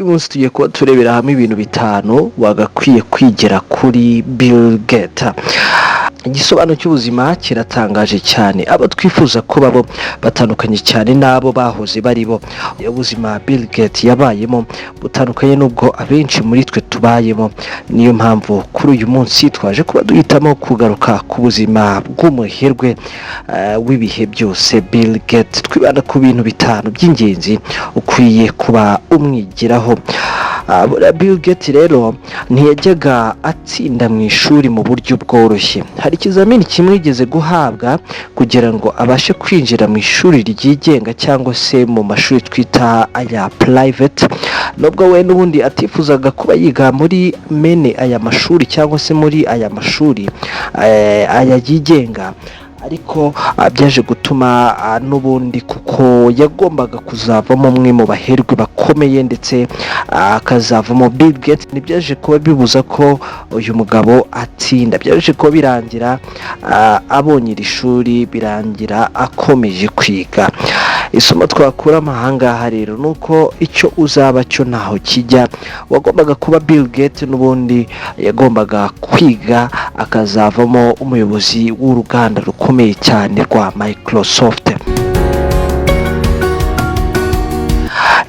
uyu munsi tugiye kuba turebera hamwe ibintu bitanu wagakwiye kwigira kuri Bill Gates. Igisobanuro cy'ubuzima kiratangaje cyane, abo twifuza ko babo batandukanye cyane n'abo bahoze bari bo. Ubuzima Bill Gates yabayemo butandukanye n'ubwo abenshi muri twe tubayemo, niyo mpamvu kuri uyu munsi twaje kuba duhitamo kugaruka ku buzima bw'umuherwe w'ibihe byose Bill Gates, twibanda ku bintu bitanu by'ingenzi ukwiye kuba umwigiraho. Bill Gates rero ntiyajyaga atsinda mu ishuri mu buryo bworoshye. Hari ikizamini kimwe yigeze guhabwa kugira ngo abashe kwinjira mu ishuri ryigenga cyangwa se mu mashuri twita aya private, nubwo we n'ubundi atifuzaga kuba yiga muri mene aya mashuri cyangwa se muri aya mashuri aya yigenga, ariko byaje gutuma n'ubundi kuko yagombaga kuzavamo umwe mu baherwe bakomeye ndetse akazavamo Bill Gates, ntibyaje kuba bibuza ko uyu mugabo atsinda. Byaje kuba birangira abonye iri shuri, birangira akomeje kwiga. Isomo twakura ahangaha rero nuko icyo uzaba cyo ntaho kijya. Wagombaga kuba Bill Gates n'ubundi yagombaga kwiga akazavamo umuyobozi w'uruganda rukomeye cyane rwa Microsoft.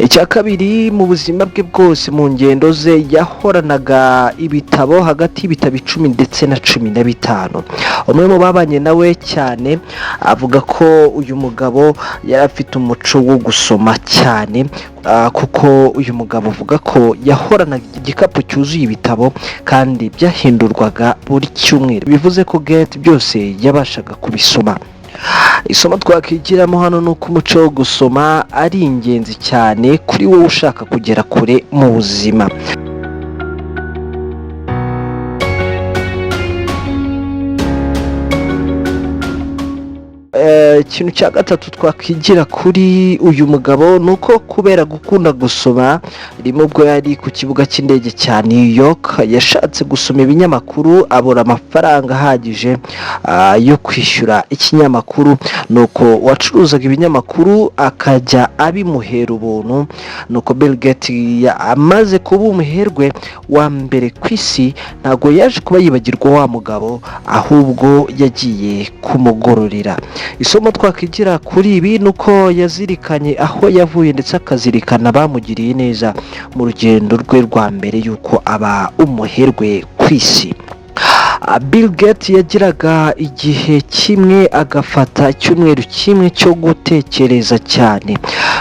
Icya kabiri, mu buzima bwe bwose mu ngendo ze yahoranaga ibitabo hagati y'ibitabo 10 ndetse na 15. Umwe mu babanye nawe cyane avuga ko uyu mugabo yari afite umuco wo gusoma cyane, kuko uyu mugabo avuga ko yahoranaga igikapu cyuzuye ibitabo kandi byahindurwaga buri cyumweru, bivuze ko Gates byose yabashaga kubisoma. Isomo twakigiramo hano nuko umuco wo gusoma ari ingenzi cyane kuri wowe ushaka kugera kure mu buzima. Ikintu cya gatatu twakwigira kuri uyu mugabo nuko kubera gukunda gusoma, rimwe ubwo yari ku kibuga cy'indege cya New York yashatse gusoma ibinyamakuru abura amafaranga ahagije yo kwishyura ikinyamakuru, nuko wacuruzaga ibinyamakuru akajya abimuhera ubuntu. Nuko Bill Gates amaze kuba umuherwe wa mbere ku isi, ntabwo yaje kuba yibagirwa wa mugabo, ahubwo yagiye kumugororera. Isomo twakwigira kuri ibi nuko yazirikanye aho yavuye ndetse akazirikana abamugiriye neza mu rugendo rwe rwa mbere yuko aba umuherwe ku isi. Bill Gates yagiraga igihe kimwe agafata icyumweru kimwe cyo gutekereza cyane.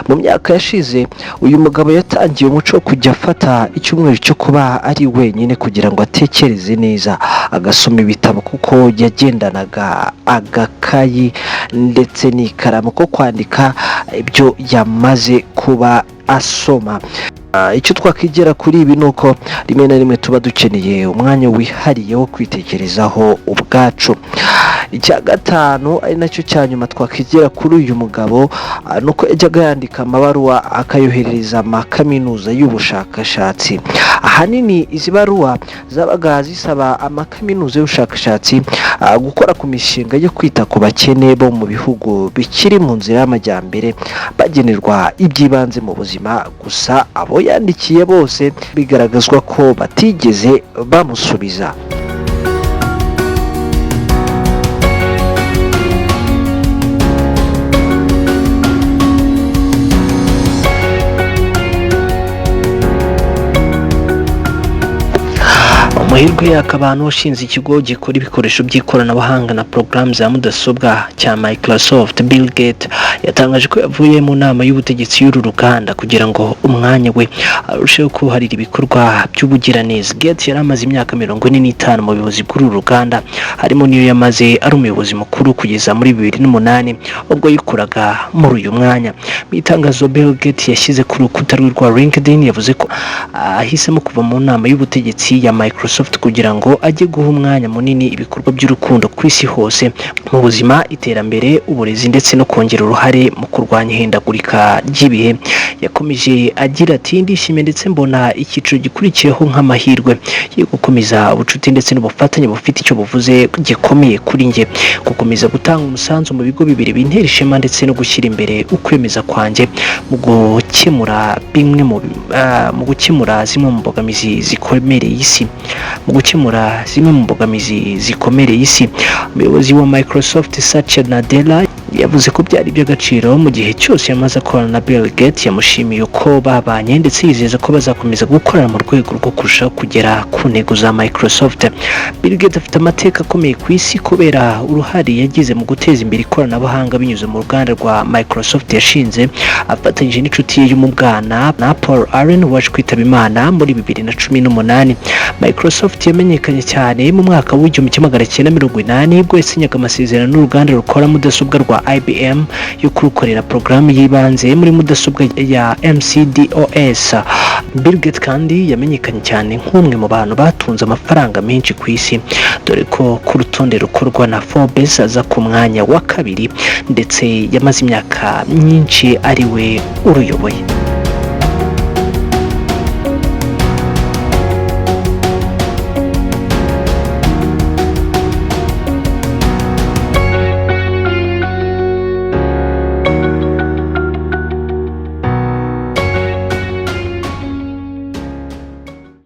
Mu myaka yashize uyu mugabo yatangiye umuco wo kujya afata icyumweru cyo kuba ari wenyine kugira ngo atekereze neza, agasoma ibitabo kuko yagendanaga agakayi ndetse n'ikaramu ko kwandika ibyo yamaze kuba asoma. Icyo twakigera kuri ibi nuko rimwe na rimwe tuba dukeneye umwanya wihariye wo kwitekerezaho ubwacu. Icya gatanu ari nacyo cya nyuma twakigera kuri uyu mugabo nuko yajyaga yandika amabaruwa akayoherereza amakaminuza y'ubushakashatsi. Ahanini izi baruwa zabaga zisaba amakaminuza y'ubushakashatsi gukora ku mishinga yo kwita ku bakene bo mu bihugu bikiri mu nzira y'amajyambere, bagenerwa iby'ibanze mu buzima. Gusa abo yandikiye bose bigaragazwa ko batigeze bamusubiza. Umuherwe akaba n'ushinze ikigo gikora ibikoresho by'ikoranabuhanga na porogaramu za mudasobwa cya Microsoft. Bill Gates yatangaje ko yavuye mu nama y'ubutegetsi y'uru ruganda kugira ngo umwanya we arusheho kuharira ibikorwa by'ubugiraneza. Gates yari amaze imyaka 45 mu buyobozi bw'uru ruganda, harimo niyo yamaze ari umuyobozi mukuru kugeza muri 2008 ubwo yikuraga muri uyu mwanya. Mu itangazo Bill Gates yashyize ku rukuta rwe rwa LinkedIn yavuze ko ahisemo kuva mu nama y'ubutegetsi ya Microsoft Microsoft kugira ngo ajye guha umwanya munini ibikorwa by'urukundo ku isi hose mu buzima, iterambere, uburezi ndetse no kongera uruhare mu kurwanya ihindagurika ry'ibihe. Yakomeje agira ati ndishimye ndetse mbona icyiciro gikurikiyeho nk'amahirwe yo gukomeza ubucuti ndetse n'ubufatanye bufite icyo buvuze gikomeye kuri njye, gukomeza gutanga umusanzu mu bigo bibiri bintera ishema ndetse no gushyira imbere ukwemeza kwanjye mu gukemura zimwe mu mbogamizi zikomereye isi. Umuyobozi wa Microsoft Satya Nadella yavuze ko byari iby'agaciro mu gihe cyose yamaze akorana na Bill Gates. Yamushimiye uko babanye ndetse yizeza ko bazakomeza gukorana mu rwego rwo kurushaho kugera ku ntego za Microsoft. Bill Gates afite amateka akomeye ku isi kubera uruhare yagize mu guteza imbere ikoranabuhanga binyuze mu ruganda rwa Microsoft yashinze afatanyije n'inshuti ye y'umubwana na Paul Allen waje kwitaba Imana muri 2018. Microsoft yamenyekanye cyane mu mwaka w'1980 ubwo yasinyaga amasezerano n'uruganda rukora mudasobwa rwa IBM yo kurukorera porogaramu y'ibanze muri mudasobwa ya MS-DOS. Bill Gates kandi yamenyekanye cyane nk'umwe mu bantu batunze amafaranga menshi ku isi, dore ko ku rutonde rukorwa na Forbes aza ku mwanya wa 2 ndetse yamaze imyaka myinshi ari we uruyoboye.